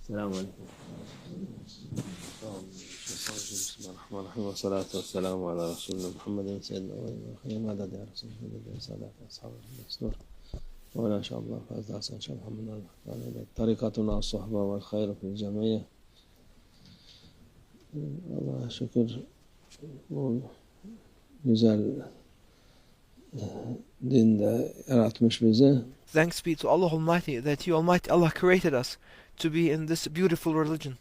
السلام عليكم. بسم الله الرحمن الرحيم والصلاة والسلام على رسولنا محمد سيدنا وخير مدد يا رسول الله صلاة أصحاب المسنور ولا إن شاء الله فاز حسن Sh.Muhammad طريقتنا الصحبة والخير في الجميع. Allah'a şükür bu güzel dinde yaratmış bizi. Thanks be to Allah Almighty that He Almighty Allah created us to be in this beautiful religion.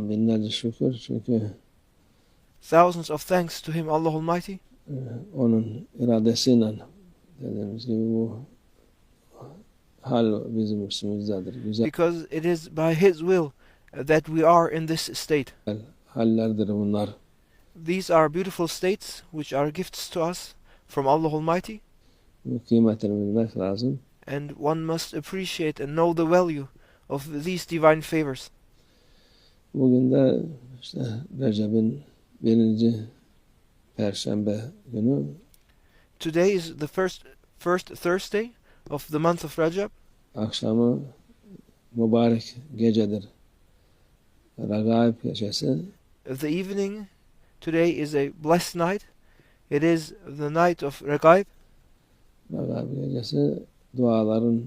Binlerce şükür çünkü Thousands of thanks to Him Allah Almighty. Onun iradesiyle dediğimiz gibi bu hal bizim üstümüzdedir. Güzel Because it is by His will that we are in this state. hallerdir bunlar. These are beautiful states which are gifts to us from Allah Almighty, Bu kıymetini bilmek lazım. and one must appreciate and know the value of these divine favors. Bugün de işte Recep'in 1. Perşembe günü. Today is the first Thursday of the month of Rajab. Akşamı mübarek gecedir. Raghaib gecesi. The evening today is a blessed night. It is the night of Raghaib. Raghaib gecesi duaların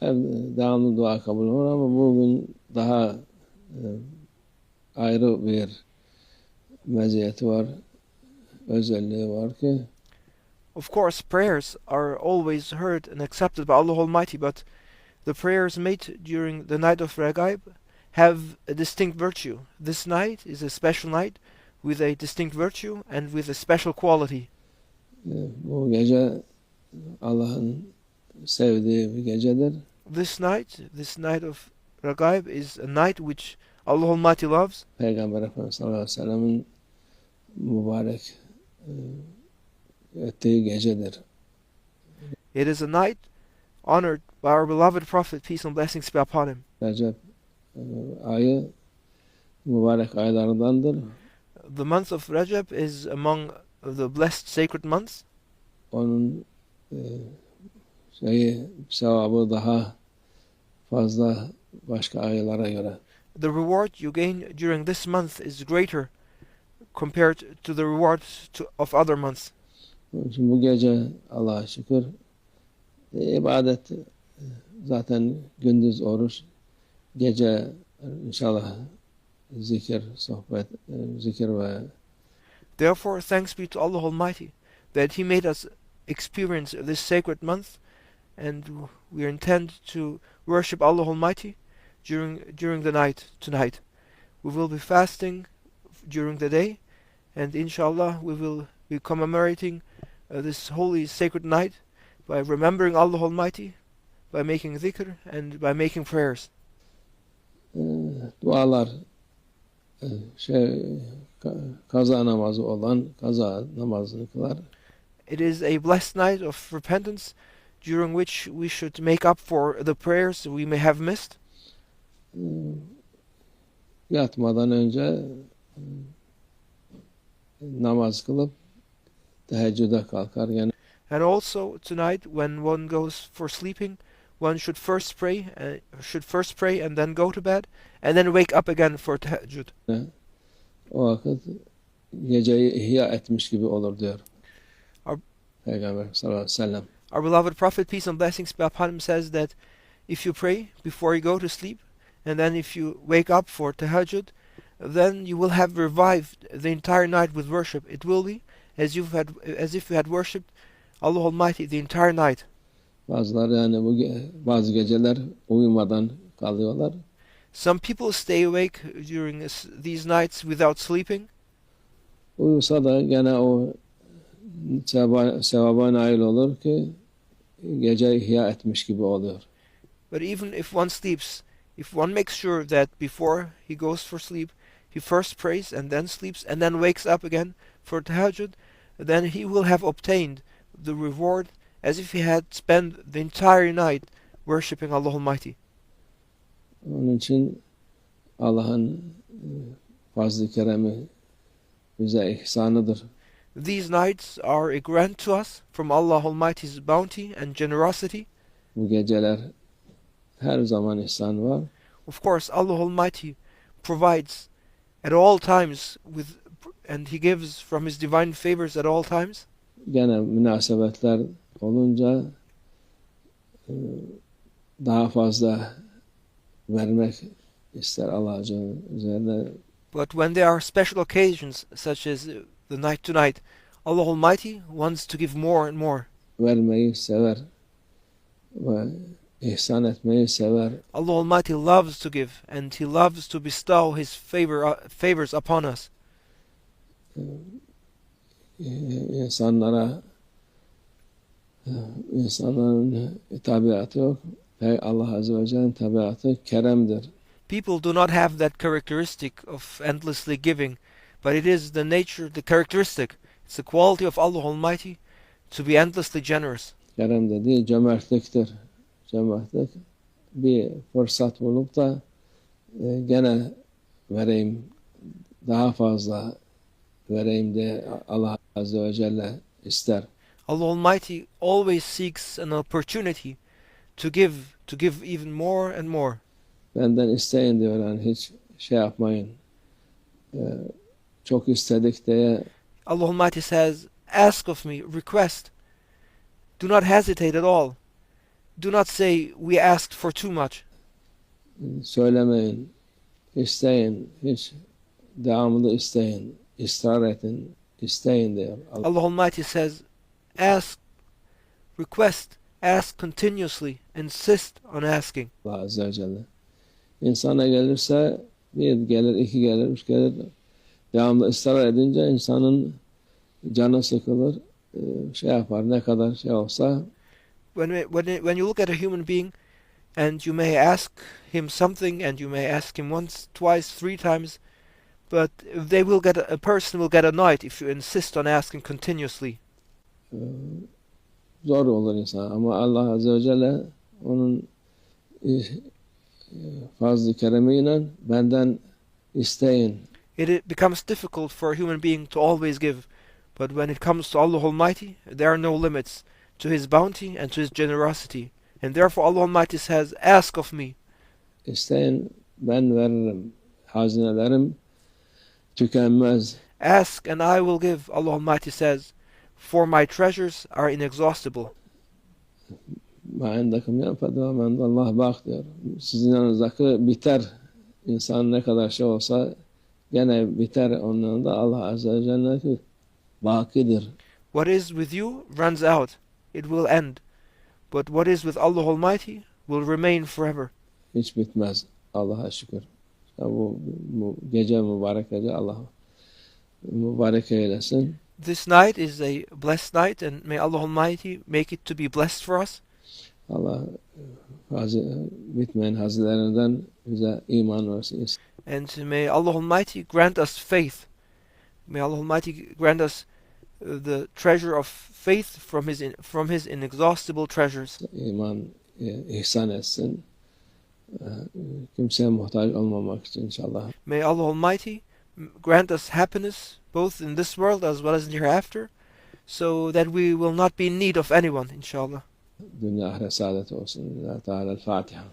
her devamlı dua kabul olur ama bugün daha ayrı bir meziyeti var, özelliği var ki Of course, prayers are always heard and accepted by Allah Almighty, but the prayers made during the night of Raghaib have a distinct virtue. This night is a special night with a distinct virtue and with a special quality. Bu gece Allah'ın sevdiği bir gecedir. This night of Raghaib is a night which Allah Almighty loves. Peygamber Efendimiz sallallahu aleyhi ve sellem'in mübarek ettiği gecedir. It is a night honored by our beloved Prophet, peace and blessings be upon him. Recep ayı mübarek aylardandır. The month of Rajab is among the blessed sacred months. Onun sevabı daha fazla başka aylara göre. The reward you gain during this month is greater compared to the reward of other months. Onun için bu gece Allah'a şükür ibadet zaten gündüz oruç, gece inşallah zikir, sohbet, zikir ve Therefore, thanks be to Allah Almighty that He made us experience this sacred month, and we intend to worship Allah Almighty during the night tonight. We will be fasting during the day, and inshallah we will be commemorating this holy sacred night by remembering Allah Almighty, by making dhikr, and by making prayers. Dualar kaza namazı olan kaza namazını kılar. It is a blessed night of repentance during which we should make up for the prayers we may have missed. Yatmadan önce namaz kılıp teheccüde kalkar. Yani And also tonight, when one goes for sleeping, one should first pray and then go to bed, and then wake up again for tahajjud. o vakit geceyi ihya etmiş gibi olur diyor. Peygamber sallallahu aleyhi ve sellem. Our beloved Prophet, peace and blessings be upon him, says that if you pray before you go to sleep, and then if you wake up for tahajjud, then you will have revived the entire night with worship. It will be as if you had worshipped Allah Almighty the entire night. Bazıları yani bazı geceler uyumadan kalıyorlar. Some people stay awake during these nights without sleeping. Uyusa da gene o sevaba nail olur ki gece ihya etmiş gibi oluyor. But even if one sleeps, if one makes sure that before he goes for sleep, he first prays and then sleeps and then wakes up again for tahajjud, then he will have obtained the reward as if he had spent the entire night worshipping Allah Almighty. Onun için Allah'ın fazl-ı keremi bize ihsanıdır. These nights are a grant to us from Allah Almighty's bounty and generosity. Bu geceler her zaman ihsan var. Of course, Allah Almighty provides at all times and He gives from His divine favors at all times. Gene münasebetler olunca daha fazla vermek ister Allah üzerine. But when there are special occasions, such as the night tonight, Allah Almighty wants to give more and more. Vermeyi sever ve ihsan etmeyi sever. Allah Almighty loves to give, and He loves to bestow His favors upon us. İnsanların tabiatı yok. Allah Azze ve Celle'nin tabiatı keremdir. People do not have that characteristic of endlessly giving, but it is the nature, the characteristic, it's the quality of Allah Almighty to be endlessly generous. Kerem dediği cömertliktir. Cömertlik bir fırsat bulup da gene vereyim, daha fazla vereyim diye Allah Azze ve Celle ister. Allah Almighty always seeks an opportunity to give even more and more. Benden isteyin diyor, yani hiç şey yapmayın. Çok istedik diye. Allah Almighty says, ask of me, request. Do not hesitate at all. Do not say, we asked for too much. Söylemeyin, isteyin, hiç devamlı isteyin, ısrar edin, isteyin diyor. Allah Almighty says, ask, request, ask continuously, insist on asking. Allah Azze ve Celle. İnsana gelirse bir gelir, iki gelir, üç gelir. Devamlı ısrar edince insanın canı sıkılır, şey yapar, ne kadar şey olsa. When you look at a human being and you may ask him something and you may ask him once, twice, three times, but a person will get annoyed if you insist on asking continuously. Zor olur insan ama Allah Azze ve Celle onun fazl-ı keremiyle benden isteyin. It becomes difficult for a human being to always give, but when it comes to Allah Almighty, there are no limits to His bounty and to His generosity. And therefore Allah Almighty says, ask of me. İsteyin, ben veririm. Hazinelerim tükenmez. Ask and I will give, Allah Almighty says, for my treasures are inexhaustible. Ma indakum yanfadu ve ma indallah baq diyor. Sizin yanınızdaki biter. İnsan ne kadar şey olsa gene biter, onun yanında Allah Azze ve Celle bakidir. What is with you runs out, it will end. But what is with Allah Almighty will remain forever. Hiç bitmez. Allah'a şükür. Bu gece mübarek gece Allah mübarek eylesin. This night is a blessed night, and may Allah Almighty make it to be blessed for us. Allah bitmeyen hazilerinden bize iman versin. And may Allah Almighty grant us faith. May Allah Almighty grant us the treasure of faith from His inexhaustible treasures. İman ihsan etsin. Kimseye muhtaç olmamak için inşallah. May Allah Almighty grant us happiness both in this world as well as in hereafter, so that we will not be in need of anyone, inshallah. Dünya ahiret saadet olsun. Teala Fatiha.